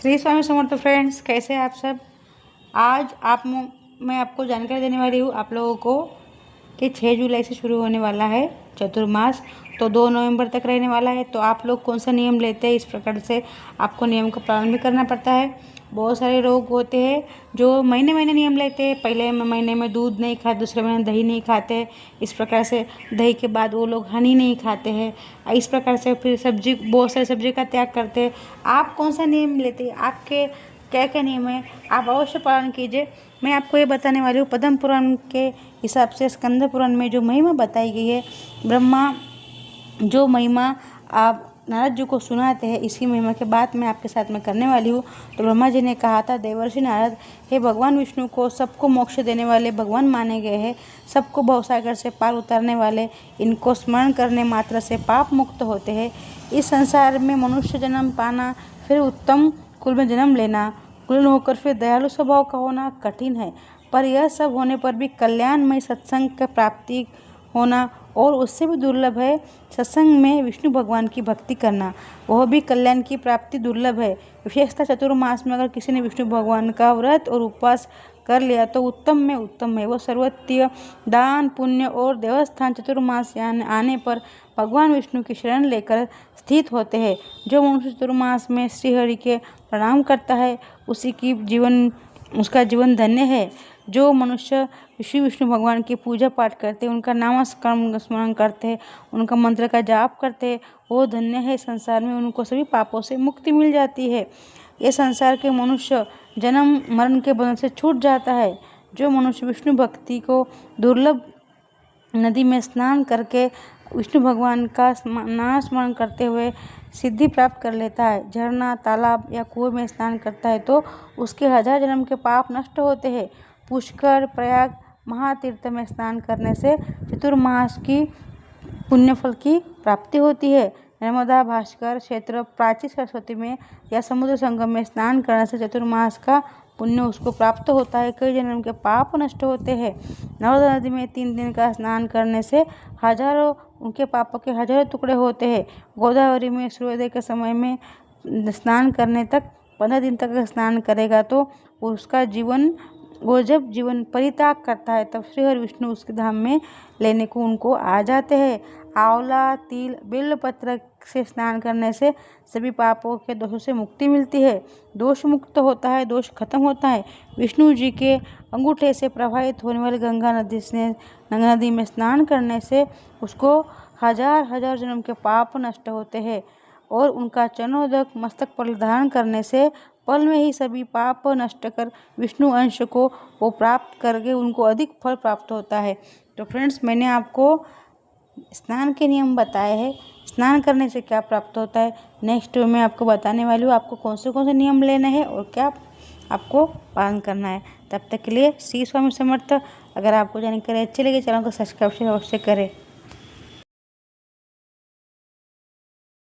Shri Swami Samarth friends, कैसे हैं आप सब। आज मैं आपको जानकारी देने वाली हूँ आप लोगों को कि 6 जुलाई से शुरू होने वाला है चतुर्मास, तो 2 नवंबर तक रहने वाला है। तो आप लोग कौन सा नियम लेते हैं, इस प्रकार से आपको नियम का पालन भी करना पड़ता है। बहुत सारे लोग होते हैं जो महीने महीने नियम लेते हैं। पहले महीने में दूध नहीं खाते, दूसरे महीने दही नहीं खाते, इस प्रकार से दही के बाद वो लोग हनी नहीं खाते हैं। इस प्रकार से फिर सब्जी, बहुत सारी सब्जी का त्याग करते हैं। आप कौन सा नियम लेते हैं, आपके क्या क्या नियम है, आप अवश्य पालन कीजिए। मैं आपको ये बताने वाली हूँ पद्म पुराण के हिसाब से स्कंद पुराण में जो महिमा बताई गई है, ब्रह्मा जो महिमा आप नारद जी को सुनाते हैं, इसी महिमा के बात मैं आपके साथ में करने वाली हूँ। तो ब्रह्मा जी ने कहा था, देवर्षि नारद, हे भगवान विष्णु को सबको मोक्ष देने वाले भगवान माने गए हैं, सबको भवसागर से पार उतारने वाले, इनको स्मरण करने मात्र से पाप मुक्त होते हैं। इस संसार में मनुष्य जन्म पाना, फिर उत्तम कुल में जन्म लेना, कुलीन होकर फिर दयालु स्वभाव का होना कठिन है, पर यह सब होने पर भी कल्याणमय सत्संग की प्राप्ति होना और उससे भी दुर्लभ है। सत्संग में विष्णु भगवान की भक्ति करना, वह भी कल्याण की प्राप्ति दुर्लभ है। विशेषतः चतुर्मास में अगर किसी ने विष्णु भगवान का व्रत और उपवास कर लिया तो उत्तम में उत्तम है। वो सर्वतीय दान पुण्य और देवस्थान चतुर्मास आने पर भगवान विष्णु की शरण लेकर स्थित होते हैं। जो मनुष्य चतुर्मास में श्रीहरि के प्रणाम करता है, उसका जीवन धन्य है। जो मनुष्य श्री विष्णु भगवान की पूजा पाठ करते हैं, उनका नाम स्मरण करते हैं, उनका मंत्र का जाप करते हैं, वो धन्य है। संसार में उनको सभी पापों से मुक्ति मिल जाती है। ये संसार के मनुष्य जन्म मरण के बंधन से छूट जाता है। जो मनुष्य विष्णु भक्ति को दुर्लभ नदी में स्नान करके विष्णु भगवान का नाम स्मरण करते हुए सिद्धि प्राप्त कर लेता है, झरना, तालाब या कुएं में स्नान करता है, तो उसके 1000 जन्म के पाप नष्ट होते हैं। पुष्कर, प्रयाग, महातीर्थ में स्नान करने से चतुर्मास की पुण्यफल की प्राप्ति होती है। नर्मदा, भास्कर क्षेत्र, प्राची, सरस्वती में या समुद्र संगम में स्नान करने से चतुर्मास का पुण्य उसको प्राप्त होता है। कई जन्म के पाप नष्ट होते हैं। नर्मदा नदी में 3 दिन का स्नान करने से उनके पापों के हजारों टुकड़े होते हैं। गोदावरी में सूर्योदय के समय में स्नान करने तक 15 दिन तक स्नान करेगा तो वो जब जीवन परित्याग करता है, तब श्री हरि विष्णु उसके धाम में लेने को उनको आ जाते हैं। आंवला, तिल, बेलपत्र से स्नान करने से सभी पापों के दोषों से मुक्ति मिलती है। दोष मुक्त होता है, दोष खत्म होता है। विष्णु जी के अंगूठे से प्रवाहित होने वाली गंगा नदी में स्नान करने से उसको 1000 जन्म के पाप नष्ट होते हैं और उनका चरणोदक मस्तक पर धारण करने से पल में ही सभी पाप नष्ट कर विष्णु अंश को वो प्राप्त करके उनको अधिक फल प्राप्त होता है। तो फ्रेंड्स, मैंने आपको स्नान के नियम बताए हैं, स्नान करने से क्या प्राप्त होता है। नेक्स्ट में आपको बताने वाली हूँ आपको कौन से नियम लेने हैं और क्या आपको पालन करना है। तब तक के लिए श्री स्वामी समर्थ। अगर आपको जानकारी अच्छी लगी, चैनल को सब्सक्राइब अवश्य करें।